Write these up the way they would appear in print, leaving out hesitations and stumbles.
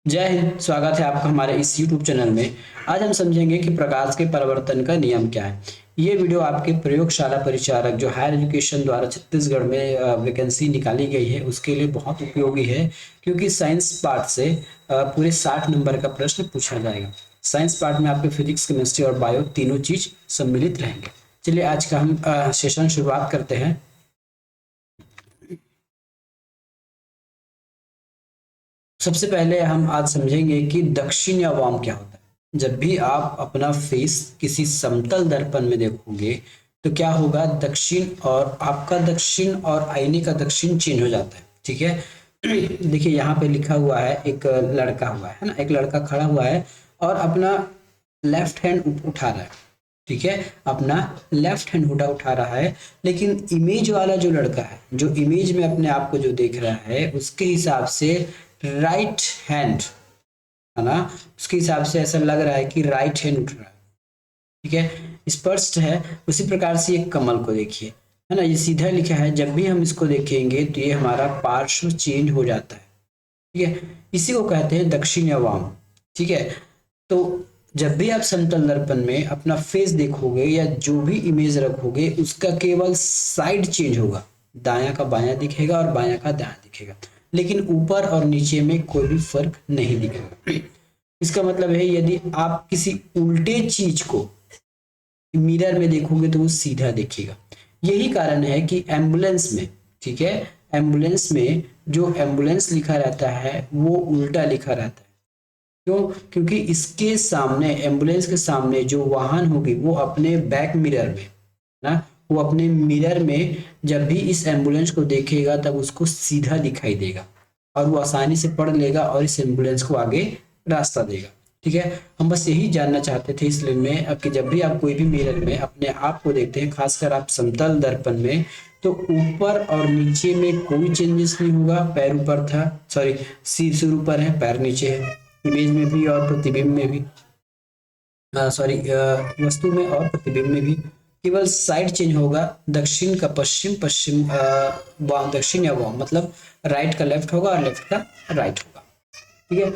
जय हिंद। स्वागत है आपका हमारे इस YouTube चैनल में। आज हम समझेंगे कि प्रकाश के परावर्तन का नियम क्या है। ये वीडियो आपके प्रयोगशाला परिचारक जो हायर एजुकेशन द्वारा छत्तीसगढ़ में वैकेंसी निकाली गई है उसके लिए बहुत उपयोगी है, क्योंकि साइंस पार्ट से पूरे 60 नंबर का प्रश्न पूछा जाएगा। साइंस पार्ट में आपके फिजिक्स, केमिस्ट्री और बायो तीनों चीज सम्मिलित रहेंगे। चलिए आज का हम सेशन शुरुआत करते हैं। सबसे पहले हम आज समझेंगे कि दक्षिण या वाम क्या होता है। जब भी आप अपना फेस किसी समतल दर्पण में देखोगे तो क्या होगा, दक्षिण और आपका दक्षिण और आईने का दक्षिण चेंज हो जाता है। ठीक है। देखिए यहाँ पे लिखा हुआ है, एक लड़का हुआ है ना, एक लड़का खड़ा हुआ है और अपना लेफ्ट हैंड उठा रहा है। ठीक है, अपना लेफ्ट हैंड उठा रहा है, लेकिन इमेज वाला जो लड़का है, जो इमेज में अपने आप को जो देख रहा है, उसके हिसाब से राइट हैंड है ना, उसके हिसाब से ऐसा लग रहा है कि राइट हैंड उठ रहा है। ठीक है, स्पष्ट है। उसी प्रकार से एक कमल को देखिए, है ना, ये सीधा लिखा है। जब भी हम इसको देखेंगे तो ये हमारा पार्श्व चेंज हो जाता है। ठीक है, इसी को कहते हैं दक्षिण या वाम। ठीक है, तो जब भी आप समतल दर्पण में अपना फेस देखोगे या जो भी इमेज रखोगे, उसका केवल साइड चेंज होगा। दायां का बायां दिखेगा और बायां का दायां दिखेगा, लेकिन ऊपर और नीचे में कोई भी फर्क नहीं दिखेगा। इसका मतलब है, यदि आप किसी उल्टे चीज को मिरर में देखोगे तो वो सीधा दिखेगा। यही कारण है कि एम्बुलेंस में, ठीक है, एम्बुलेंस में जो एम्बुलेंस लिखा रहता है वो उल्टा लिखा रहता है। क्यों? क्योंकि इसके सामने, एम्बुलेंस के सामने जो वाहन होगी वो अपने बैक मिरर में ना, वो अपने मिरर में जब भी इस एम्बुलेंस को देखेगा तब उसको सीधा दिखाई देगा और वो आसानी से पढ़ लेगा और इस एम्बुलेंस को आगे रास्ता देगा। ठीक है, हम बस यही जानना चाहते थे इसलिए में अब कि जब भी आप कोई भी मिरर में अपने आप को देखते हैं, खासकर आप समतल दर्पण में, तो ऊपर और नीचे में कोई चेंजेस नहीं होगा। पैर ऊपर था, सॉरी, सिर ऊपर है, पैर नीचे है, इमेज में भी और प्रतिबिंब में भी, सॉरी, वस्तु में और प्रतिबिंब में भी। केवल साइड चेंज होगा, दक्षिण का पश्चिम, पश्चिम वाम, दक्षिण या वाम मतलब राइट का लेफ्ट होगा और लेफ्ट का राइट होगा। ठीक है।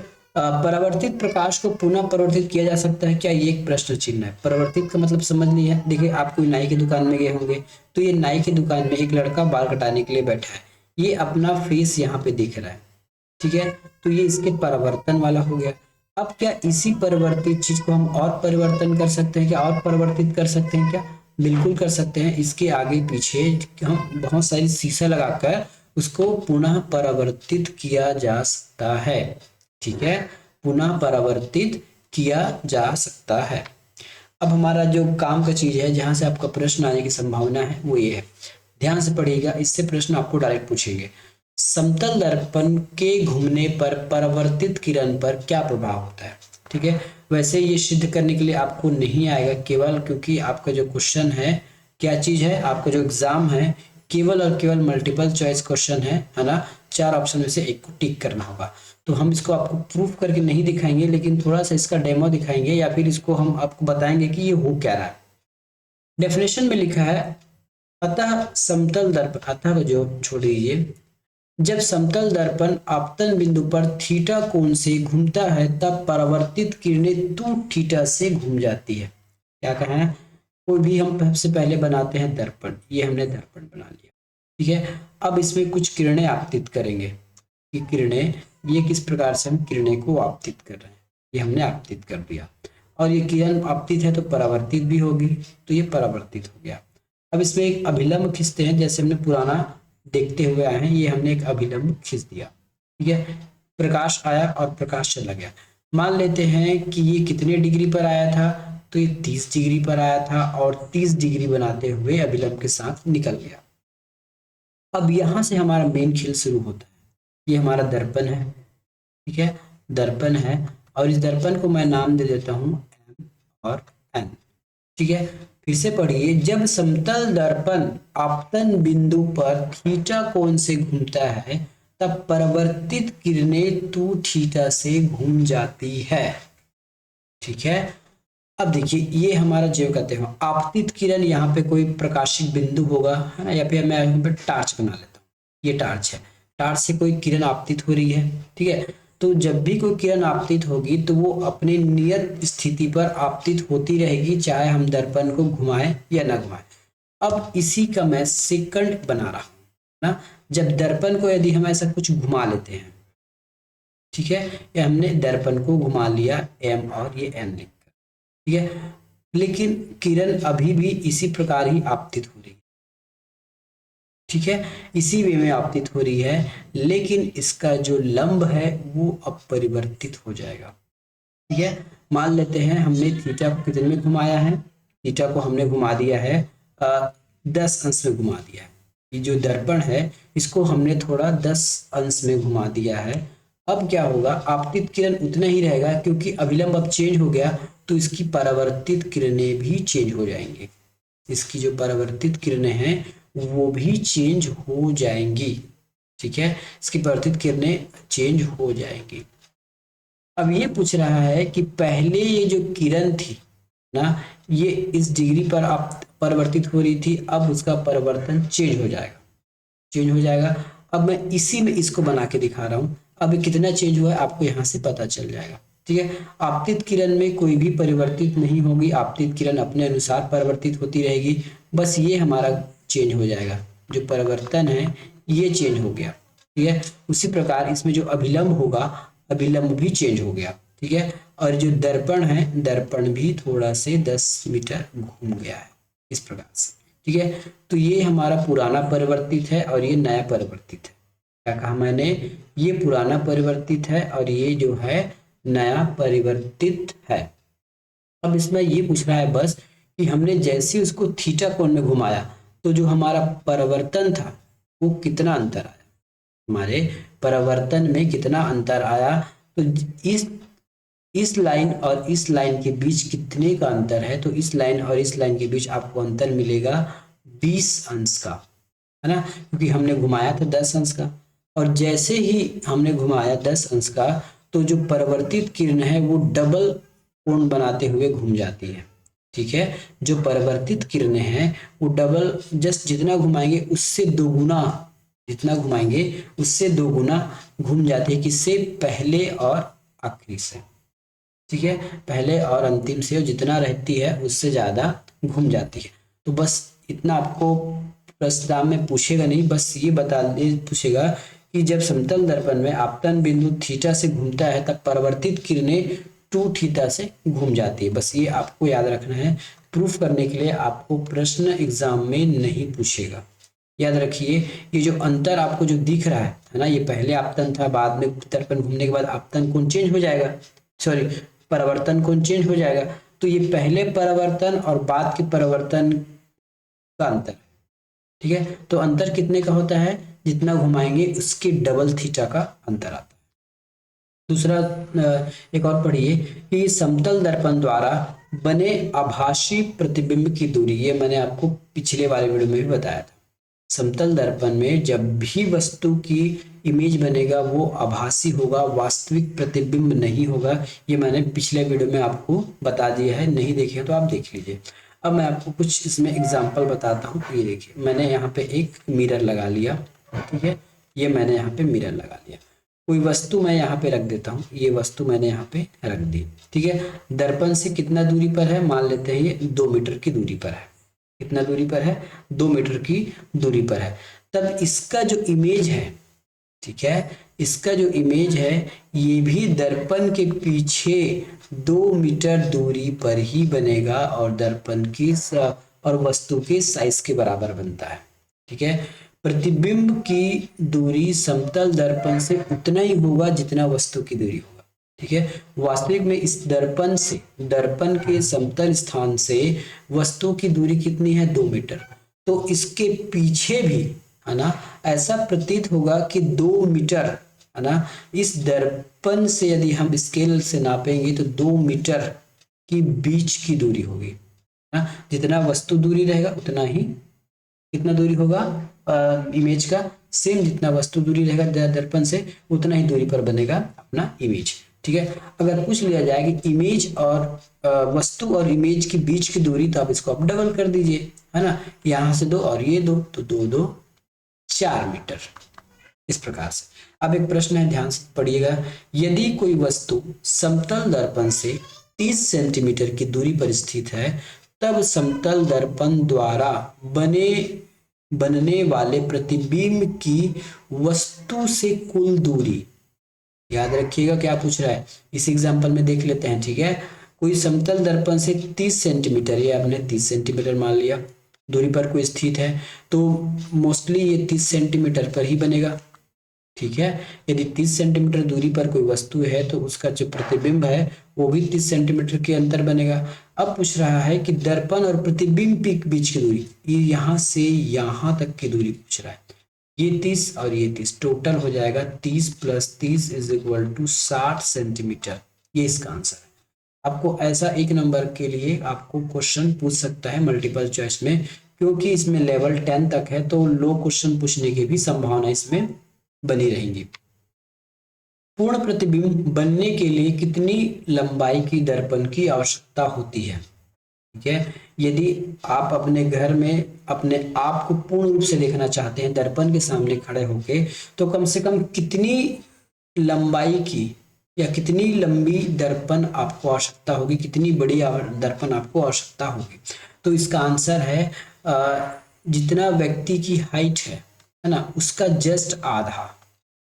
परावर्तित प्रकाश को पुनः परावर्तित किया जा सकता है क्या, ये एक प्रश्न चिन्ह है। परावर्तित का मतलब समझ लिया। देखिए, आप कोई नाई की दुकान में गए होंगे, तो ये नाई की दुकान में एक लड़का बाल कटाने के लिए बैठा है, ये अपना फेस यहाँ पे दिख रहा है। ठीक है, तो ये इसके परिवर्तन वाला हो गया। अब क्या इसी परिवर्तित चीज को हम और परिवर्तन कर सकते हैं क्या, और परिवर्तित कर सकते हैं क्या? बिल्कुल कर सकते हैं। इसके आगे पीछे हम बहुत सारी शीशा लगाकर उसको पुनः परावर्तित किया जा सकता है। ठीक है, पुनः परावर्तित किया जा सकता है। अब हमारा जो काम का चीज है, जहां से आपका प्रश्न आने की संभावना है, वो ये है। ध्यान से पढ़िएगा, इससे प्रश्न आपको डायरेक्ट पूछेंगे। समतल दर्पण के घूमने पर परावर्तित किरण पर क्या प्रभाव होता है। ठीक है, वैसे ये सिद्ध करने के लिए आपको नहीं आएगा, केवल क्योंकि आपका जो क्वेश्चन है, क्या चीज है, आपका जो एग्जाम है केवल और केवल मल्टीपल चॉइस क्वेश्चन है ना। 4 ऑप्शन में से एक को टिक करना होगा। तो हम इसको आपको प्रूफ करके नहीं दिखाएंगे, लेकिन थोड़ा सा इसका डेमो दिखाएंगे या फिर इसको हम आपको बताएंगे कि ये हो क्या रहा है। डेफिनेशन में लिखा है, अतः समतल दर्पण, अतः को जो छोड़ दीजिए, जब समतल दर्पण आपतन बिंदु पर थीटा कोण से घूमता है तब परावर्तित किरणें 2 थीटा से घूम जाती है। क्या कहा है? कोई भी हम सबसे पहले बनाते हैं दर्पण, ये हमने दर्पण बना लिया। ठीक है, अब इसमें कुछ किरणें आपतित करेंगे कि किरणें, ये किस प्रकार से हम किरणें को आपतित कर रहे हैं, ये हमने आपतित कर दिया। और ये किरण आपतित है तो परावर्तित भी होगी, तो ये परावर्तित हो गया। अब इसमें एक अभिलंब खींचते हैं, जैसे हमने पुराना देखते हुए आए हैं, ये हमने एक अभिलंब खींच दिया। ठीक है, प्रकाश आया और प्रकाश चला गया। मान लेते हैं कि ये कितने डिग्री पर आया था, तो ये 30 डिग्री पर आया था और 30 डिग्री बनाते हुए अभिलंब के साथ निकल गया। अब यहां से हमारा मेन खेल शुरू होता है। ये हमारा दर्पण है। ठीक है, दर्पण है और इस दर्पण को मैं नाम दे देता हूं एम और एन। ठीक है, फिर से पढ़िए, जब समतल दर्पण आपतन बिंदु पर थीटा कोण से घूमता है तब परावर्तित किरणें 2 थीटा से घूम जाती है। ठीक है, अब देखिए, ये हमारा जो कहते हैं आपतित किरण, यहाँ पे कोई प्रकाशित बिंदु होगा, है ना, या फिर मैं यहाँ पे टार्च बना लेता हूँ, ये टार्च है, टार्च से कोई किरण आपतित हो रही है। ठीक है, तो जब भी कोई किरण आपतित होगी तो वो अपने नियत स्थिति पर आपतित होती रहेगी, चाहे हम दर्पण को घुमाएं या ना घुमाएं। अब इसी का मैं सेकंड बना रहा हूं ना। जब दर्पण को यदि हम ऐसा कुछ घुमा लेते हैं, ठीक है, ये हमने दर्पण को घुमा लिया m और ये n लिखकर, ठीक है, लेकिन किरण अभी भी इसी प्रकार ही आपतित हो रही है, ठीक है, इसी वे में आपतित हो रही है, लेकिन इसका जो लंब है वो अब परिवर्तित हो जाएगा, ठीक है। मान लेते हैं हमने थीटा को कितने में घुमाया है, थीटा को हमने घुमा दिया है 10 अंश में घुमा दिया है। ये जो दर्पण है इसको हमने थोड़ा 10 अंश में घुमा दिया है। अब क्या होगा, आपतित किरण उतना ही रहेगा, क्योंकि अभिलंब अब चेंज हो गया तो इसकी परावर्तित किरणें भी चेंज हो जाएंगी। इसकी जो परावर्तित किरणें हैं वो भी चेंज हो जाएंगी, ठीक है, इसकी परावर्तित किरणें चेंज हो जाएंगी। अब ये पूछ रहा है कि पहले ये जो किरण थी ना, ये इस डिग्री पर आप परिवर्तित हो रही थी, अब उसका परिवर्तन चेंज हो जाएगा, चेंज हो जाएगा। अब मैं इसी में इसको बना के दिखा रहा हूँ, अब कितना चेंज हुआ है आपको यहाँ से पता चल जाएगा, ठीक है। आपतित किरण में कोई भी परिवर्तित नहीं होगी, आपतित किरण अपने अनुसार परिवर्तित होती रहेगी, बस ये हमारा चेंज हो जाएगा, जो परिवर्तन है ये चेंज हो गया, ठीक है। उसी प्रकार इसमें जो अभिलंब होगा, अभिलंब भी चेंज हो गया, ठीक है, और जो दर्पण है, दर्पण भी थोड़ा से 10 मीटर घूम गया है, इस प्रकार से, ठीक है। तो ये हमारा पुराना परिवर्तित है और ये नया परिवर्तित है। क्या कहा मैंने, ये पुराना परिवर्तित है और ये जो है नया परिवर्तित है। अब इसमें ये पूछ रहा है बस कि हमने जैसे उसको थीटा कोण में घुमाया तो जो हमारा परिवर्तन था वो कितना अंतर आया, हमारे परिवर्तन में कितना अंतर आया। तो इस लाइन और इस लाइन के बीच कितने का अंतर है, तो इस लाइन और इस लाइन के बीच आपको अंतर मिलेगा 20 अंश का, है ना, क्योंकि हमने घुमाया था 10 अंश का, और जैसे ही हमने घुमाया 10 अंश का तो जो परिवर्तित किरण है वो डबल कोण बनाते हुए घूम जाती है, ठीक है। जो परिवर्तित किरणें हैं वो डबल, जस्ट जितना घुमाएंगे उससे दोगुना, जितना घुमाएंगे उससे दोगुना घूम जाती है, किससे, पहले और आखिरी से, ठीक है, पहले और अंतिम से जितना रहती है उससे ज्यादा घूम जाती है। तो बस इतना आपको प्रश्न में पूछेगा नहीं, बस ये बता पूछेगा कि जब समतल दर्पण में आपतन बिंदु थीटा से घूमता है तब परिवर्तित किरणें 2 थीटा से घूम जाती है। बस ये आपको याद रखना है, प्रूफ करने के लिए आपको प्रश्न एग्जाम में नहीं पूछेगा, याद रखिए। ये जो अंतर आपको जो दिख रहा है ना, ये पहले आपतन था, बाद में दर्पण घूमने के बाद आपतन कोण चेंज हो जाएगा, सॉरी परिवर्तन कोण चेंज हो जाएगा। तो ये पहले परिवर्तन और बाद के परिवर्तन का अंतर, ठीक है। तो अंतर कितने का होता है, जितना घुमाएंगे उसके डबल थीटा का अंतर आता है। दूसरा एक और पढ़िए कि समतल दर्पण द्वारा बने आभासी प्रतिबिंब की दूरी, ये मैंने आपको पिछले वाले वीडियो में भी बताया था। समतल दर्पण में जब भी वस्तु की इमेज बनेगा वो आभासी होगा, वास्तविक प्रतिबिंब नहीं होगा। ये मैंने पिछले वीडियो में आपको बता दिया है, नहीं देखे तो आप देख लीजिए। अब मैं आपको कुछ इसमें एग्जांपल बताता हूँ। ये देखिए, मैंने यहाँ पे एक मिरर लगा लिया, ठीक है, ये मैंने यहाँ पे मिरर लगा लिया। कोई वस्तु मैं यहाँ पे रख देता हूँ, ये वस्तु मैंने यहाँ पे रख दी, ठीक है। दर्पण से कितना दूरी पर है, मान लेते हैं ये 2 मीटर की दूरी पर है। कितना दूरी पर है, 2 मीटर की दूरी पर है। तब इसका जो इमेज है, ठीक है, इसका जो इमेज है ये भी दर्पण के पीछे 2 मीटर दूरी पर ही बनेगा और दर्पण की और वस्तु के साइज के बराबर बनता है, ठीक है। प्रतिबिंब की दूरी समतल दर्पण से उतना ही होगा जितना वस्तु की दूरी होगा, ठीक है। वास्तविक में इस दर्पण से, दर्पण के समतल स्थान से वस्तु की दूरी कितनी है, 2 मीटर। तो इसके पीछे भी, है ना, ऐसा प्रतीत होगा कि 2 मीटर, है ना, इस दर्पण से यदि हम स्केल से नापेंगे तो 2 मीटर की बीच की दूरी होगी, है ना। जितना वस्तु दूरी रहेगा उतना ही कितना दूरी होगा इमेज का, सेम जितना वस्तु दूरी रहेगा दर्पण से उतना ही दूरी पर बनेगा अपना इमेज, ठीक है। अगर पूछ लिया जाए कि इमेज और वस्तु और इमेज के बीच की दूरी, तो आप इसको आप डबल कर दीजिए, है ना, यहाँ से 2 और ये 2, तो 2 2 4 मीटर, इस प्रकार से। अब एक प्रश्न है, ध्यान से पढ़िएगा। यदि कोई वस्तु समतल दर्पण से 30 सेंटीमीटर की दूरी पर स्थित है, तब समतल दर्पण द्वारा बनने वाले प्रतिबिंब की वस्तु से कुल दूरी, याद रखिएगा क्या पूछ रहा है, इस एग्जांपल में देख लेते हैं। ठीक है, कोई समतल दर्पण से 30 सेंटीमीटर, ये आपने 30 सेंटीमीटर मान लिया दूरी पर कोई स्थित है, तो मोस्टली ये 30 सेंटीमीटर पर ही बनेगा। ठीक है, यदि 30 सेंटीमीटर दूरी पर कोई वस्तु है तो उसका जो प्रतिबिंब है वो भी 30 सेंटीमीटर के अंतर बनेगा। अब पूछ रहा है कि दर्पण और प्रतिबिंब के बीच की दूरी, ये यहाँ से यहाँ तक की दूरी पूछ रहा है। ये 30 और ये 30 टोटल हो जाएगा 30 + 30 = 60 सेंटीमीटर। ये इसका आंसर है। आपको ऐसा एक नंबर के लिए आपको क्वेश्चन पूछ सकता है मल्टीपल चॉइस में, क्योंकि इसमें लेवल 10 तक है तो लो क्वेश्चन पूछने की भी संभावना इसमें बनी रहेंगी। पूर्ण प्रतिबिंब बनने के लिए कितनी लंबाई की दर्पण की आवश्यकता होती है? ठीक है, यदि आप अपने घर में अपने आप को पूर्ण रूप से देखना चाहते हैं दर्पण के सामने खड़े होके, तो कम से कम कितनी लंबाई की या कितनी लंबी दर्पण आपको आवश्यकता होगी, कितनी बड़ी दर्पण आपको आवश्यकता होगी? तो इसका आंसर है जितना व्यक्ति की हाइट है ना, उसका जस्ट आधा,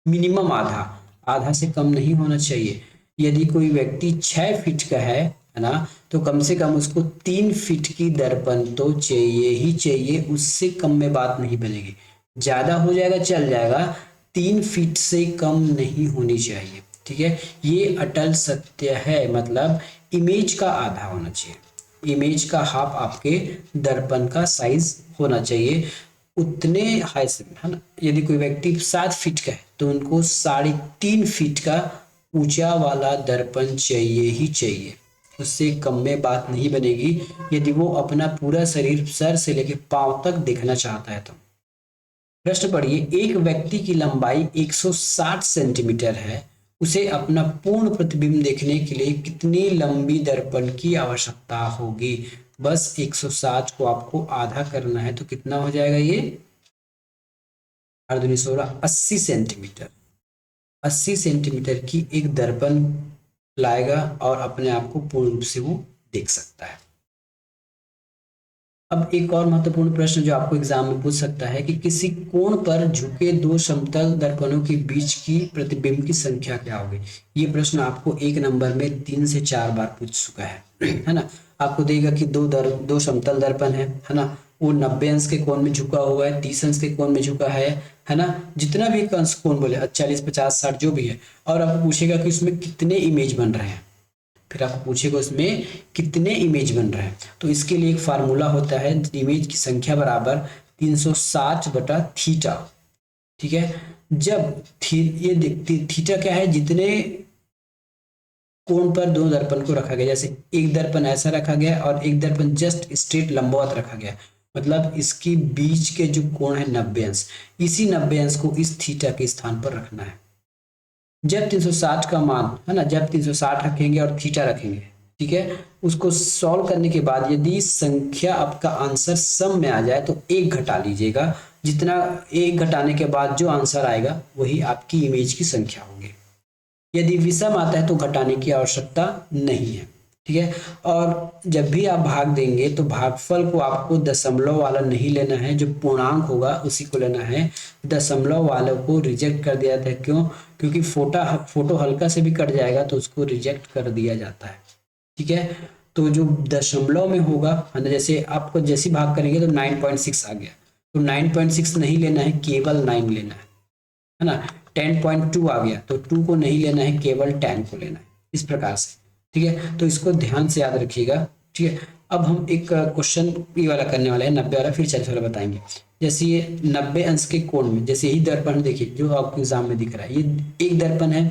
मिनिमम आधा, आधा से कम नहीं होना चाहिए। यदि कोई व्यक्ति 6 फीट का है ना, तो कम से कम उसको 3 फीट की दर्पण तो चाहिए ही चाहिए, उससे कम में बात नहीं बनेगी। ज्यादा हो जाएगा चल जाएगा, 3 फीट से कम नहीं होनी चाहिए। ठीक है, ये अटल सत्य है, मतलब इमेज का आधा होना चाहिए, इमेज का हाफ आपके दर्पण का साइज होना चाहिए, उतने हाई से, है ना। यदि कोई व्यक्ति 7 फीट का है तो उनको 3.5 फीट का ऊंचा वाला दर्पण चाहिए ही चाहिए, उससे कम में बात नहीं बनेगी यदि वो अपना पूरा शरीर सर से लेकर पांव तक देखना चाहता है तो। प्रश्न पढ़िए, एक व्यक्ति की लंबाई 160 सेंटीमीटर है, उसे अपना पूर्ण प्रतिबिंब देखने के लिए कितनी लंबी दर्पण की आवश्यकता होगी? बस 160 को आपको आधा करना है तो कितना हो जाएगा, ये 80 सेंटीमीटर। 80 सेंटीमीटर की एक दर्पण लाएगा और अपने आप को पूर्ण रूप से वो देख सकता है। अब एक और महत्वपूर्ण प्रश्न जो आपको एग्जाम में पूछ सकता है कि किसी कोण पर झुके दो समतल दर्पणों के बीच की प्रतिबिंब की संख्या क्या होगी? ये प्रश्न आपको एक नंबर में 3 से 4 बार पूछ चुका है ना। आपको देगा कि दो समतल दर्पण है ना, वो 90 अंश के कोण में झुका हुआ है, 30 अंश के कोण में झुका है ना, जितना भी अंश कोण बोले 40, 50, 60 जो भी है, और आपको पूछेगा कि उसमें कितने इमेज बन रहे हैं, फिर आपको पूछेगा उसमें कितने इमेज बन रहे हैं। तो इसके लिए एक फार्मूला होता है, इमेज की संख्या बराबर 360/थीटा। ठीक है, जब ये थीटा क्या है, जितने कोण पर दो दर्पण को रखा गया, जैसे एक दर्पण ऐसा रखा गया और एक दर्पण जस्ट स्ट्रेट लंबवत रखा गया, मतलब इसकी बीच के जो कोण है 90 अंश, इसी 90 अंश को इस थीटा के स्थान पर रखना है। जब 360 का मान है ना, जब 360 रखेंगे और थीटा रखेंगे, ठीक है, उसको सॉल्व करने के बाद यदि संख्या आपका आंसर सम में आ जाए तो 1 घटा लीजिएगा, जितना 1 घटाने के बाद जो आंसर आएगा वही आपकी इमेज की संख्या होगी। यदि विषम आता है तो घटाने की आवश्यकता नहीं है। ठीक है, और जब भी आप भाग देंगे तो भागफल को आपको दशमलव वाला नहीं लेना है, जो पूर्णांक होगा उसी को लेना है। दशमलव वालों को रिजेक्ट कर दिया जाता है, क्यों? क्योंकि फोटो हल्का से भी कट जाएगा तो उसको रिजेक्ट कर दिया जाता है। ठीक है, तो जो दशमलव में होगा है ना, जैसे आपको जैसे भाग करेंगे तो 9.6 आ गया, तो 9.6 नहीं लेना है, केवल 9 लेना है ना। 10.2 आ गया तो 2 को नहीं लेना है, केवल 10 को लेना है, इस प्रकार से। ठीक है, तो इसको ध्यान से याद रखिएगा। ठीक है, अब हम एक क्वेश्चन ये वाला करने वाले हैं, 90 वाला, फिर 40 वाला बताएंगे। जैसे ये 90 अंश के कोण में, जैसे यही दर्पण देखिए जो आपको एग्जाम में दिख रहा है, ये एक दर्पण है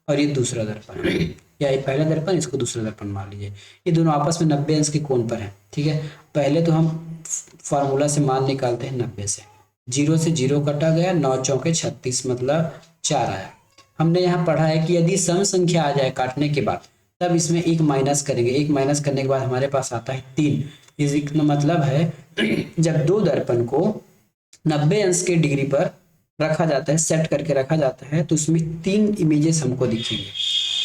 और ये दूसरा दर्पण है, या ये पहला दर्पण, इसको दूसरा दर्पण मान लीजिए, ये दोनों आपस में 90 अंश के कोण पर है। ठीक है, पहले तो हम फार्मूला से मान निकालते हैं 90 से, 0 से 0 कटा गया, 9 चौके 36 मतलब 4 आया। हमने यहाँ पढ़ा है कि यदि सम संख्या आ जाए काटने के बाद तब इसमें 1 माइनस करेंगे, 1 माइनस करने के बाद हमारे पास आता है 3। इसका मतलब है जब दो दर्पण को 90 अंश के डिग्री पर रखा जाता है, सेट करके रखा जाता है, तो उसमें 3 इमेजेस हमको दिखेंगे।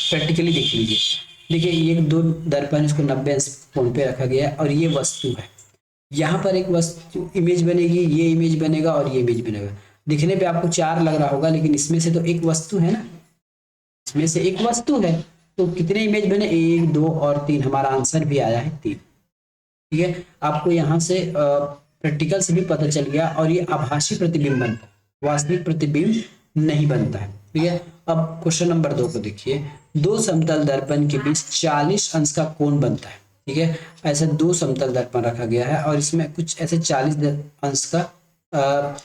प्रैक्टिकली देख लीजिए, देखिए ये 2 दर्पण, इसको 90 अंश कोण पे रखा गया है और ये वस्तु है। यहाँ पर एक वस्तु इमेज बनेगी, ये इमेज बनेगा और ये इमेज बनेगा। दिखने पे आपको 4 लग रहा होगा, लेकिन इसमें से तो एक वस्तु है ना, इसमें से एक वस्तु है, तो कितने इमेज बने, 1 2 और 3। हमारा आंसर भी आया है 3। ठीक है, आपको यहाँ से प्रैक्टिकल से भी पता चल गया। और ये आभासी प्रतिबिंब बनता है, वास्तविक प्रतिबिंब नहीं बनता है। ठीक है, अब क्वेश्चन नंबर 2 को देखिए। 2 समतल दर्पण के बीच 40 अंश का कोण बनता है। ठीक है, ऐसे 2 समतल दर्पण रखा गया है और इसमें कुछ ऐसे 40 अंश का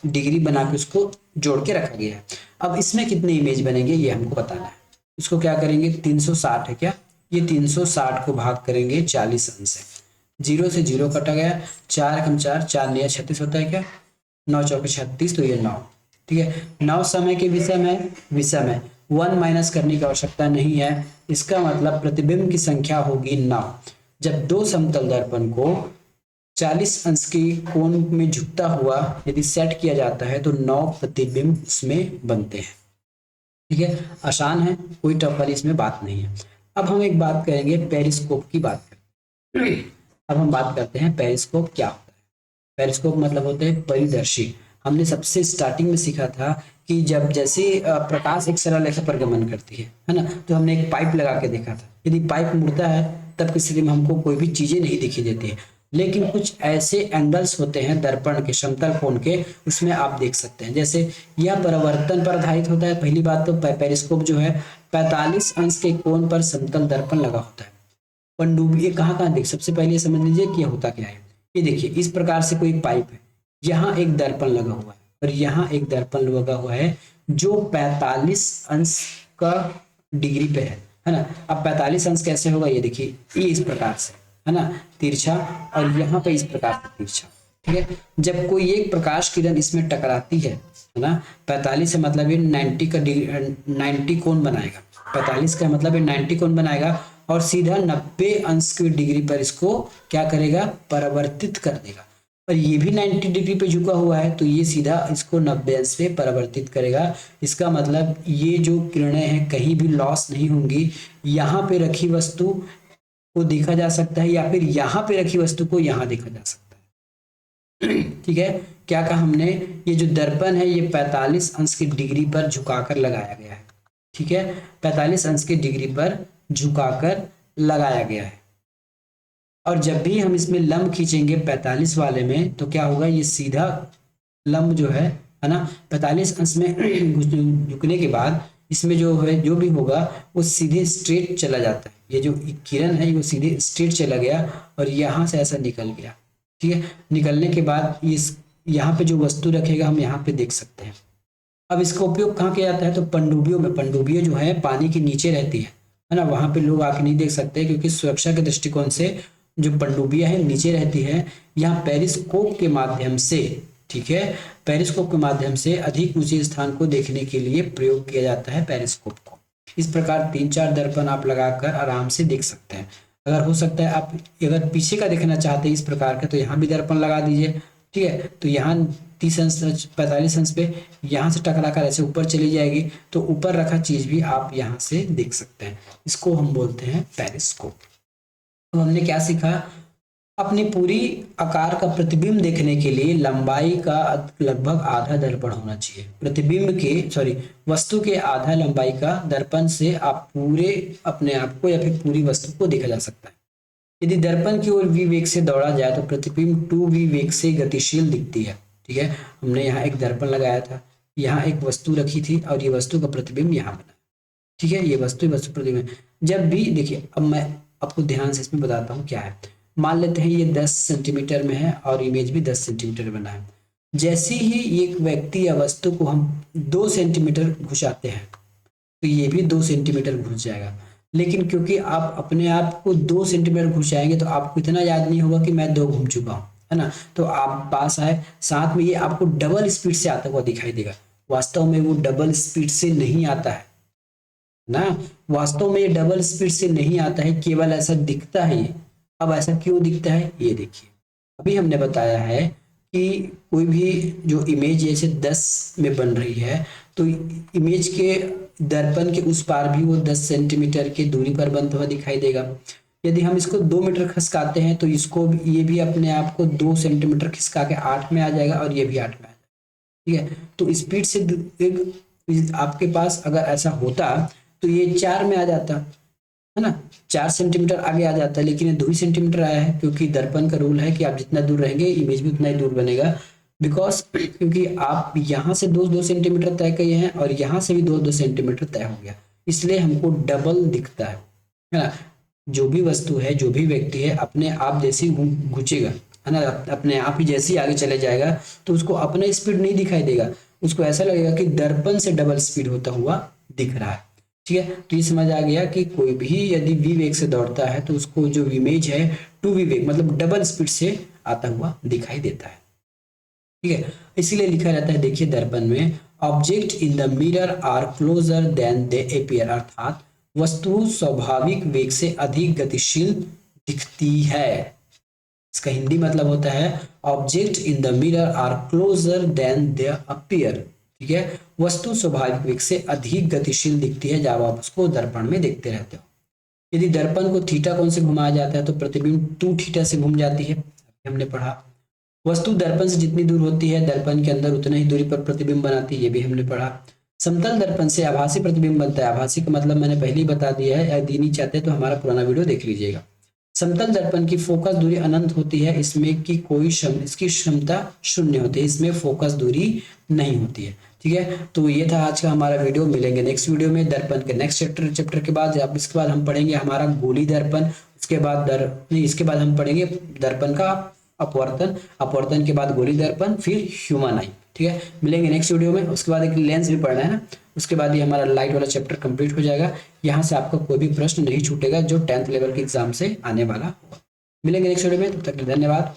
डिग्री बना के उसको जोड़ के रखा गया है। अब इसमें कितने इमेज बनेंगे ये हमको बताना है। इसको क्या करेंगे, 360 है क्या, ये 360 को भाग करेंगे 40 अंश से, 0 से 0 कटा गया, 4 कम 4, 4 9 36 होता है क्या, 9 चौके 36, तो ये 9। ठीक है, 9 समय के विषम है, विषम है, 1 माइनस करने की आवश्यकता नहीं है। इसका मतलब प्रतिबिंब की संख्या होगी 9। जब 2 समतल दर्पण को 40 अंश के कोण में झुकता हुआ यदि सेट किया जाता है तो 9 प्रतिबिंब उसमें बनते हैं। ठीक है, आसान है, कोई टफ वाली इसमें बात नहीं है। अब हम एक बात करेंगे पेरिस्कोप की बात करें। अब हम बात करते हैं पेरिस्कोप क्या होता है। पेरिस्कोप मतलब होते हैं परिदर्शी। हमने सबसे स्टार्टिंग में सीखा था कि जब जैसे प्रकाश एक सरल रेखा पर गमन करती है ना, तो हमने एक पाइप लगा के देखा था। यदि पाइप मुड़ता है तब की स्थिति में हमको कोई भी चीजें नहीं दिखी देती है, लेकिन कुछ ऐसे एंगल्स होते हैं दर्पण के समतल कोण के, उसमें आप देख सकते हैं। जैसे यह परावर्तन पर आधारित होता है। पहली बात तो पेरिस्कोप जो है 45 अंश के कोण पर समतल दर्पण लगा होता है। पनडुब्बी ये कहाँ देख, सबसे पहले समझ लीजिए कि होता क्या है। ये देखिए, इस प्रकार से कोई पाइप है, यहाँ एक दर्पण लगा हुआ है और यहाँ एक दर्पण लगा हुआ है जो 45 अंश का डिग्री पे है ना। अब 45 अंश कैसे होगा, ये देखिए, ये इस प्रकार से है ना तिरछा, और यहाँ पे इस प्रकार से तिरछा। ठीक है, जब कोई एक प्रकाश किरण इसमें टकराती है ना, 45 से मतलब ये 90 का 90 कोण बनाएगा। 45 का मतलब ये 90 कोण बनाएगा और सीधा 90 अंश की डिग्री पर इसको क्या करेगा, परावर्तित कर देगा। और ये भी 90 डिग्री पे झुका हुआ है, तो ये सीधा इसको 90 अंश पे परावर्तित करेगा। इसका मतलब ये जो किरणें हैं कहीं भी लॉस नहीं होंगी। यहाँ पे रखी वस्तु को देखा जा सकता है या फिर यहाँ पे रखी वस्तु को यहाँ देखा जा सकता है। ठीक है, क्या कहा हमने, ये जो दर्पण है ये 45 अंश की डिग्री पर झुकाकर लगाया गया है। ठीक है, 45 अंश की डिग्री पर झुकाकर लगाया गया है। और जब भी हम इसमें लंब खींचेंगे 45 वाले में, तो क्या होगा, ये सीधा लंब जो है ना, 45 अंश में झुकने के बाद इसमें जो है जो भी होगा वो सीधे स्ट्रेट चला जाता है। ये जो किरण है वो सीधे स्ट्रेट चला गया और यहाँ से ऐसा निकल गया। ठीक है, निकलने के बाद इस यहाँ पे जो वस्तु रखेगा हम यहाँ पे देख सकते हैं। अब इसका उपयोग कहाँ किया जाता है, तो पनडुब्बियों में। पनडुब्बियां जो है पानी के नीचे रहती है ना, वहां पे लोग आके नहीं देख सकते क्योंकि सुरक्षा के दृष्टिकोण से जो पनडुब्बियां है नीचे रहती है। यहाँ पेरिस्कोप के माध्यम से, ठीक है, पेरिस्कोप के माध्यम से अधिक ऊंचे स्थान को देखने के लिए प्रयोग किया जाता है पेरिस्कोप को। इस प्रकार 3-4 दर्पण आप लगाकर आराम से देख सकते हैं। अगर हो सकता है आप अगर पीछे का देखना चाहते हैं इस प्रकार का, तो यहाँ भी दर्पण लगा दीजिए। ठीक है, तो यहाँ 30 अंश 45 अंश पे यहाँ से टकरा कर ऐसे ऊपर चली जाएगी, तो ऊपर रखा चीज भी आप यहाँ से देख सकते हैं। इसको हम बोलते हैं पेरिस्कोप। तो हमने क्या सीखा, अपनी पूरी आकार का प्रतिबिंब देखने के लिए लंबाई का लगभग आधा दर्पण होना चाहिए। प्रतिबिंब के वस्तु के आधा लंबाई का दर्पण से आप पूरे अपने आप को या फिर पूरी वस्तु को देखा जा सकता है। यदि दर्पण की ओर v वेग से दौड़ा जाए तो प्रतिबिंब 2v वेग से गतिशील दिखती है। ठीक है, हमने यहाँ एक दर्पण लगाया था, यहाँ एक वस्तु रखी थी और ये वस्तु का प्रतिबिंब यहाँ बना। ठीक है, ये वस्तु प्रतिबिंब। जब भी देखिए, अब मैं आपको ध्यान से इसमें बताता हूँ क्या है। मान लेते हैं ये 10 सेंटीमीटर में है और इमेज भी 10 सेंटीमीटर बना है। जैसे ही एक व्यक्ति या वस्तु को हम 2 सेंटीमीटर घुसाते हैं तो ये भी 2 सेंटीमीटर घुस जाएगा। लेकिन क्योंकि आप अपने आप को 2 सेंटीमीटर घुसाएंगे तो आपको इतना याद नहीं होगा कि मैं 2 घूम चुका हूँ, है ना। तो आप पास आए, साथ में ये आपको डबल स्पीड से आता हुआ दिखाई देगा। वास्तव में वो डबल स्पीड से नहीं आता है ना, वास्तव में ये डबल स्पीड से नहीं आता है, केवल ऐसा दिखता है ये। अब ऐसा क्यों दिखता है, ये देखिए। अभी हमने बताया है कि कोई भी जो इमेज जैसे 10 में बन रही है तो इमेज के दर्पण के उस पार भी वो 10 सेंटीमीटर की दूरी पर बनता हुआ दिखाई देगा। यदि हम इसको 2 मीटर खिसकाते हैं तो इसको ये भी अपने आप को 2 सेंटीमीटर खिसका के 8 में आ जाएगा और ये भी 8 में आ जाएगा। ठीक है, तो स्पीड से एक आपके पास अगर ऐसा होता तो ये 4 में आ जाता, है ना, 4 सेंटीमीटर आगे आ जाता है, लेकिन ये 2 ही सेंटीमीटर आया है क्योंकि दर्पण का रूल है कि आप जितना दूर रहेंगे इमेज भी उतना ही दूर बनेगा। बिकॉज क्योंकि आप यहाँ से 2 सेंटीमीटर तय किए हैं और यहाँ से भी 2 सेंटीमीटर तय हो गया, इसलिए हमको डबल दिखता है ना। जो भी वस्तु है, जो भी व्यक्ति है, अपने आप जैसे ही घुसेगा, है ना, अपने आप ही जैसे ही आगे चले जाएगा तो उसको अपना स्पीड नहीं दिखाई देगा, उसको ऐसा लगेगा कि दर्पण से डबल स्पीड होता हुआ दिख रहा है। ठीक है, तो ये समझ आ गया कि कोई भी यदि v वेग से दौड़ता है तो उसको जो इमेज है 2v वेग मतलब डबल स्पीड से आता हुआ दिखाई देता है। ठीक है, इसीलिए लिखा रहता है, देखिए दर्पण में, object in the mirror are closer than they appear, अर्थात वस्तु स्वाभाविक वेग से अधिक गतिशील दिखती है। इसका हिंदी मतलब होता है object in the mirror are closer than they appear. ठीक है, वस्तु स्वाभाविक वेग से अधिक गतिशील दिखती है जब आप उसको दर्पण में देखते रहते हो। यदि दर्पण को थीटा कोण से घुमाया जाता है तो प्रतिबिंब 2 थीटा से घूम जाती है, हमने पढ़ा। वस्तु दर्पण से जितनी दूर होती है दर्पण के अंदर उतना ही दूरी पर प्रतिबिंब बनाती है, ये भी हमने पढ़ा। समतल दर्पण से आभासी प्रतिबिंब बनता है, आभासी का मतलब मैंने पहले ही बता दिया है, यदि नहीं चाहते तो हमारा पुराना वीडियो देख लीजिएगा। समतल दर्पण की फोकस दूरी अनंत होती है, इसमें की कोई इसकी क्षमता शून्य होती है, इसमें फोकस दूरी नहीं होती है। ठीक है, तो ये था आज का हमारा वीडियो। मिलेंगे नेक्स्ट वीडियो में दर्पण के नेक्स्ट चैप्टर के बाद। अब इसके बाद हम पढ़ेंगे हमारा गोली दर्पण, इसके बाद इसके बाद हम पढ़ेंगे दर्पण का अपवर्तन, अपवर्तन के बाद गोली दर्पण, फिर ह्यूमन आई। ठीक है, मिलेंगे नेक्स्ट वीडियो में। उसके बाद एक लेंस भी पढ़ना है ना, उसके बाद ये हमारा लाइट वाला चैप्टर कंप्लीट हो जाएगा। यहाँ से आपका कोई भी प्रश्न नहीं छूटेगा जो 10th लेवल के एग्जाम से आने वाला होगा। मिलेंगे नेक्स्ट वीडियो में, तब तक धन्यवाद।